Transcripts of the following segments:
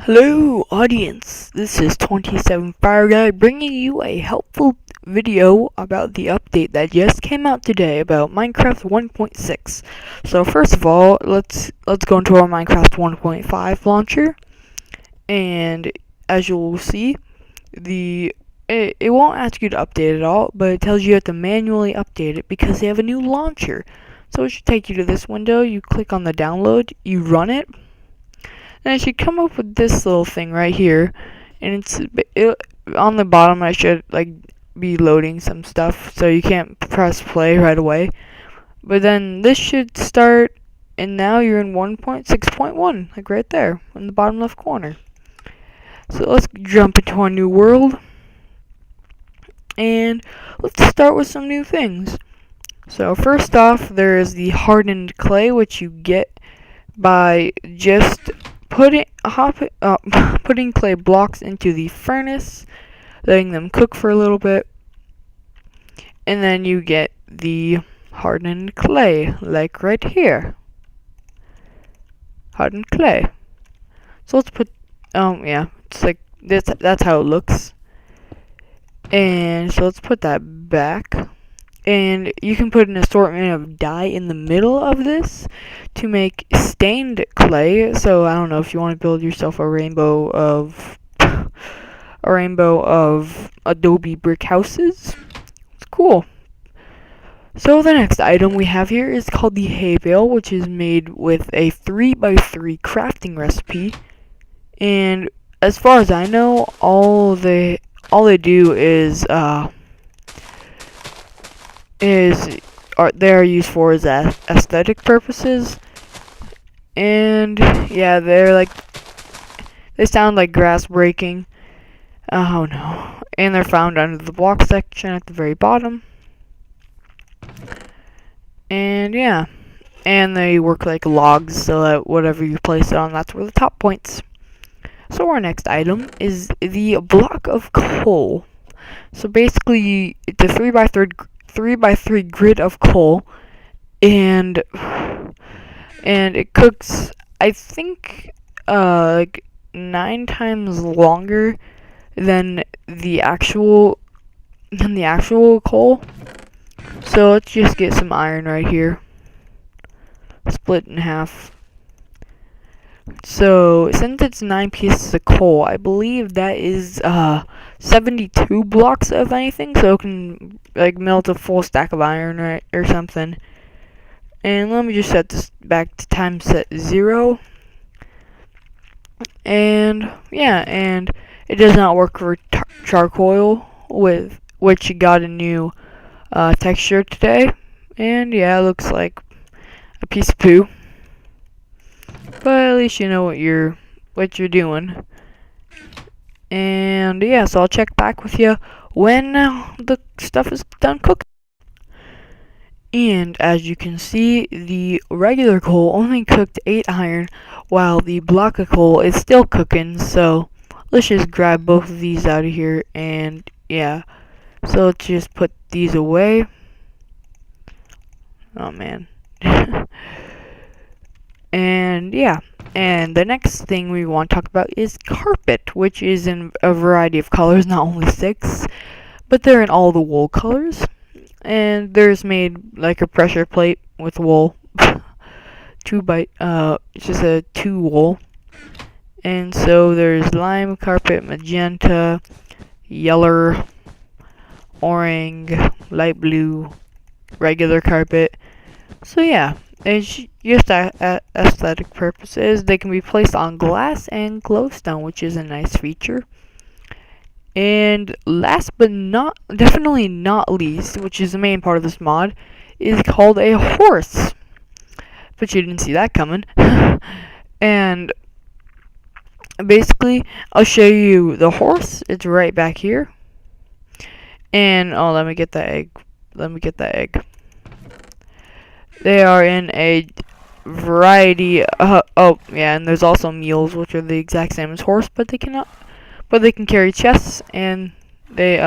Hello audience, this is 27 Fire Guy bringing you a helpful video about the update that just came out today about Minecraft 1.6. So first of all, let's go into our Minecraft 1.5 launcher, and as you'll see, it won't ask you to update it all, but it tells you have to manually update it because they have a new launcher. So it should take you to this window, you click on the download, you run it, and I should come up with this little thing right here, and on the bottom. I should be loading some stuff, so you can't press play right away. But then this should start, and now you're in 1.6.1, like right there in the bottom left corner. So let's jump into our new world, and let's start with some new things. So first off, there is the hardened clay, which you get by just putting clay blocks into the furnace, letting them cook for a little bit, and then you get the hardened clay, like right here. Hardened clay. So let's put, yeah, it's like this. That's how it looks. And so let's put that back. And you can put an assortment of dye in the middle of this to make stained clay. So I don't know if you want to build yourself a rainbow of adobe brick houses. It's cool. So the next item we have here is called the hay bale, which is made with a 3x3 crafting recipe. And as far as I know, all they do is they are used for is aesthetic purposes, and yeah, they sound like grass breaking. Oh no! And they're found under the block section at the very bottom. And yeah, and they work like logs, so that whatever you place it on, that's where the top points. So our next item is the block of coal. So basically, it's a 3x3 grid of coal, and it cooks, I think, like 9 times longer than the actual coal. So let's just get some iron right here, split in half. So since it's 9 pieces of coal, I believe that is 72 blocks of anything, so it can melt a full stack of iron, right, or something. And let me just set this back to time set 0. And yeah, and it does not work for charcoal, with which got a new texture today. And yeah, it looks like a piece of poo. But at least you know what you're doing. And yeah, so I'll check back with you when the stuff is done cooking. And as you can see, the regular coal only cooked 8 iron, while the block of coal is still cooking. So let's just grab both of these out of here, and yeah, so let's just put these away. Oh man. And yeah, and the next thing we want to talk about is carpet, which is in a variety of colors, not only 6, but they're in all the wool colors. And there's made like a pressure plate with wool, it's just a 2 wool. And so there's lime carpet, magenta, yellow, orange, light blue, regular carpet. So yeah, it's just aesthetic purposes. They can be placed on glass and glowstone, which is a nice feature. And last but definitely not least, which is the main part of this mod, is called a horse. But you didn't see that coming. And basically, I'll show you the horse. It's right back here. And oh, let me get that egg. They are in a variety. Oh yeah, and there's also mules, which are the exact same as horse, but they can carry chests, and they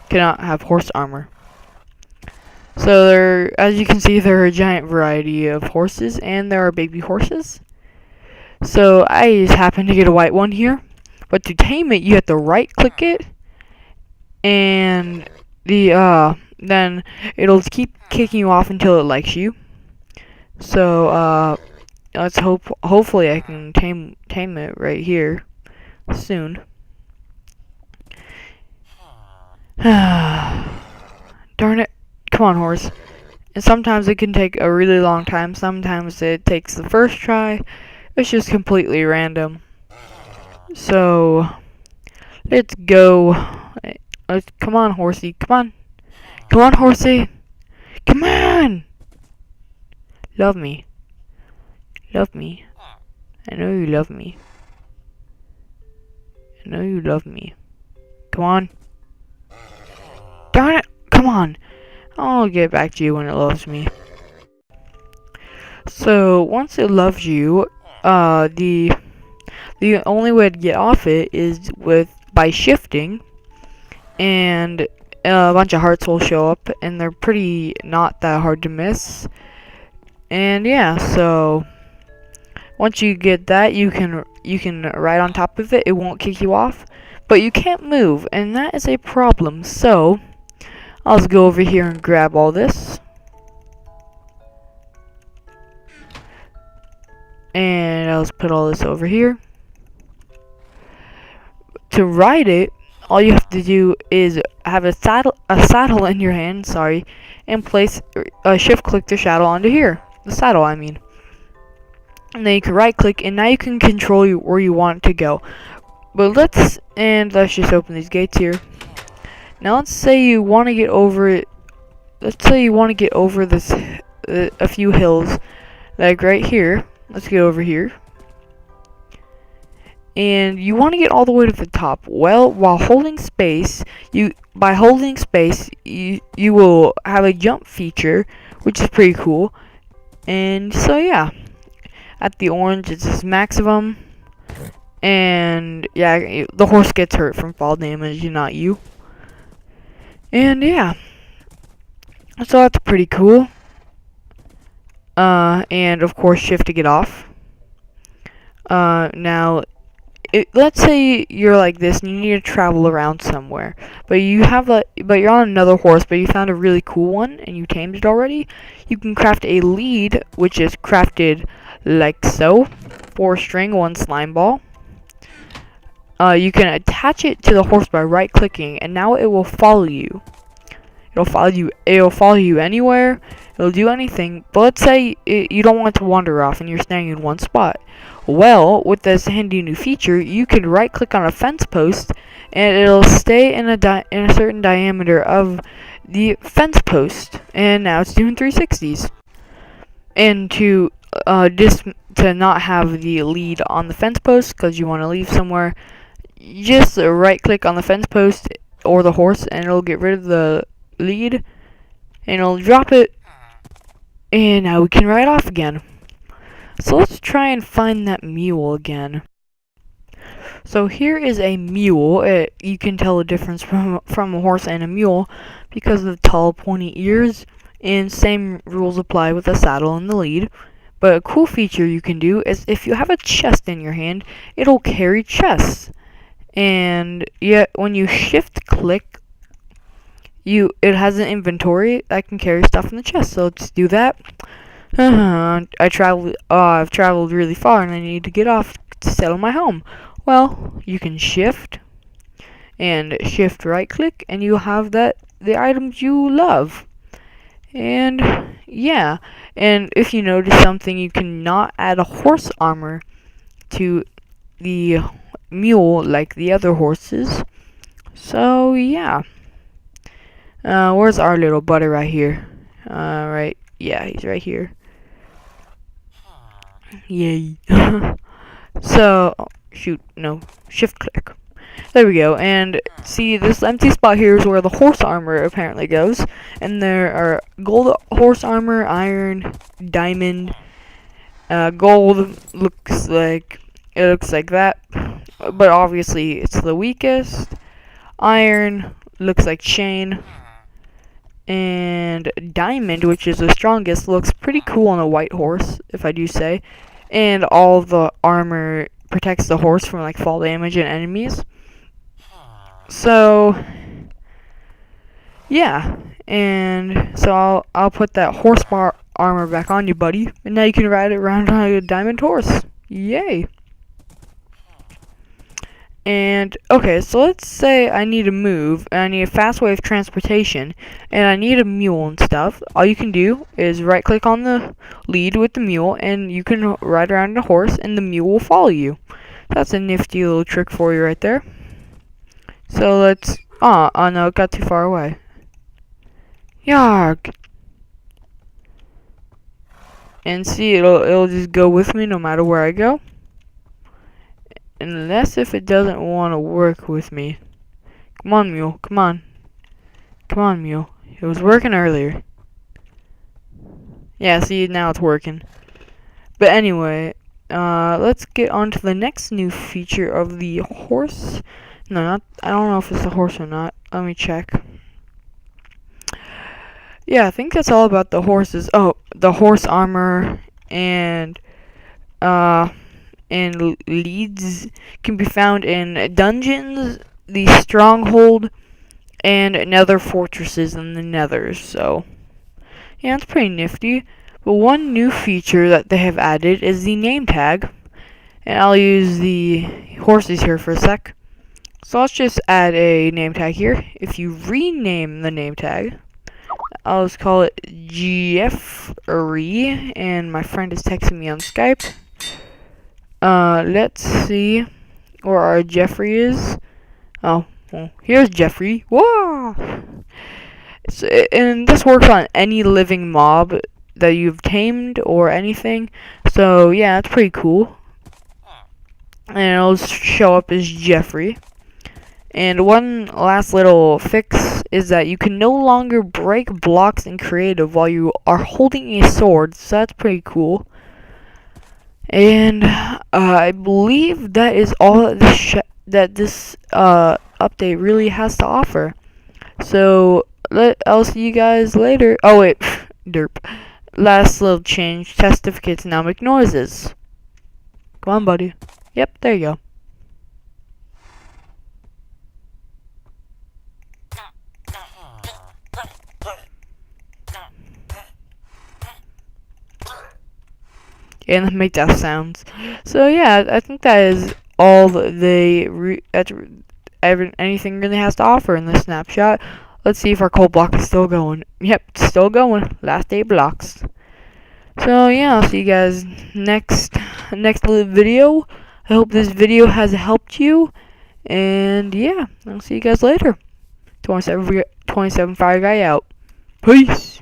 cannot have horse armor. So as you can see, there are a giant variety of horses, and there are baby horses. So I just happened to get a white one here. But to tame it, you have to right click it, and then it'll keep kicking you off until it likes you. So hopefully I can tame it right here soon. Darn it. Come on, horse. And sometimes it can take a really long time. Sometimes it takes the first try. It's just completely random. So, let's go. Come on, horsey. Come on. Come on, horsey. Come on. Love me. Love me. I know you love me. I know you love me. Come on. Darn it. Come on. I'll get back to you when it loves me. So, once it loves you, the only way to get off it is by shifting, and a bunch of hearts will show up, and they're pretty not that hard to miss. And yeah, so once you get that, you can ride on top of it. It won't kick you off, but you can't move, and that is a problem. So I'll just go over here and grab all this. And I'll just put all this over here. To ride it, all you have to do is have a saddle in your hand, and place shift click the saddle onto here. The saddle, I mean. And then you can right click, and now you can control where you want it to go. But let's just open these gates here. Now let's say you want to get over it. Let's say you want to get over this a few hills, like right here. Let's get over here. And you want to get all the way to the top. Well, while holding space, you will have a jump feature, which is pretty cool. And so yeah, at the orange, it's just maximum. And yeah, the horse gets hurt from fall damage, not you. And yeah, so that's pretty cool. And of course, shift to get off. Now, let's say you're like this and you need to travel around somewhere, but you're on another horse, but you found a really cool one and you tamed it already. You can craft a lead, which is crafted like so, 4 string, 1 slime ball. You can attach it to the horse by right clicking, and now it will follow you. It'll follow you anywhere. It'll do anything. But let's say you don't want it to wander off and you're standing in one spot. Well, with this handy new feature, you can right click on a fence post and it'll stay in a certain diameter of the fence post. And now it's doing 360s. And to not have the lead on the fence post because you want to leave somewhere, just right click on the fence post or the horse and it'll get rid of the lead and it'll drop it, and now we can ride off again. So let's try and find that mule again. So here is a mule. You can tell the difference from a horse and a mule because of the tall pointy ears, and same rules apply with the saddle and the lead. But a cool feature you can do is if you have a chest in your hand, it'll carry chests. And yet when you shift click, it has an inventory that can carry stuff in the chest. So let's do that. I've traveled really far and I need to get off to settle my home. Well, you can shift and shift right click and you have the items you love. And yeah, and if you notice something, you cannot add a horse armor to the mule like the other horses. So yeah. Where's our little buddy right here? Right, yeah, he's right here. Yay. So, shoot, no, shift click. There we go, and see, this empty spot here is where the horse armor apparently goes. And there are gold horse armor, iron, diamond, gold looks like that, but obviously it's the weakest. Iron looks like chain. And diamond, which is the strongest, looks pretty cool on a white horse, if I do say. and all the armor protects the horse from like fall damage and enemies. So yeah, and so I'll put that horsepower armor back on you, buddy, and now you can ride it around on a diamond horse. Yay! And okay, so let's say I need to move and I need a fast way of transportation and I need a mule and stuff. All you can do is right click on the lead with the mule and you can ride around the horse and the mule will follow you. That's a nifty little trick for you right there. So let's oh no, it got too far away. Yarg. And see, it'll just go with me no matter where I go. Unless if it doesn't want to work with me. Come on, mule. Come on. Come on, mule. It was working earlier. Yeah, see, now it's working. But anyway, let's get on to the next new feature of the horse. No, not. I don't know if it's the horse or not. Let me check. Yeah, I think that's all about the horses. Oh, the horse armor and leads can be found in dungeons, the stronghold, and nether fortresses in the nether. So yeah, it's pretty nifty. But one new feature that they have added is the name tag, and I'll use the horses here for a sec. So let's just add a name tag here. If you rename the name tag, I'll just call it Jeffrey, and my friend is texting me on Skype. Let's see where our Jeffrey is. Oh, well, here's Jeffrey. Whoa! And this works on any living mob that you've tamed or anything. So yeah, it's pretty cool. And it'll show up as Jeffrey. And one last little fix is that you can no longer break blocks in creative while you are holding a sword. So that's pretty cool. And I believe that is all that this update really has to offer. So I'll see you guys later. Oh wait, derp. Last little change: testificates now make noises. Come on, buddy. Yep, there you go. And make that sounds. So yeah, I think that is all anything really has to offer in this snapshot. Let's see if our cold block is still going. Yep, still going. Last 8 blocks. So yeah, I'll see you guys next video. I hope this video has helped you. And yeah, I'll see you guys later. 27 Fire Guy out. Peace.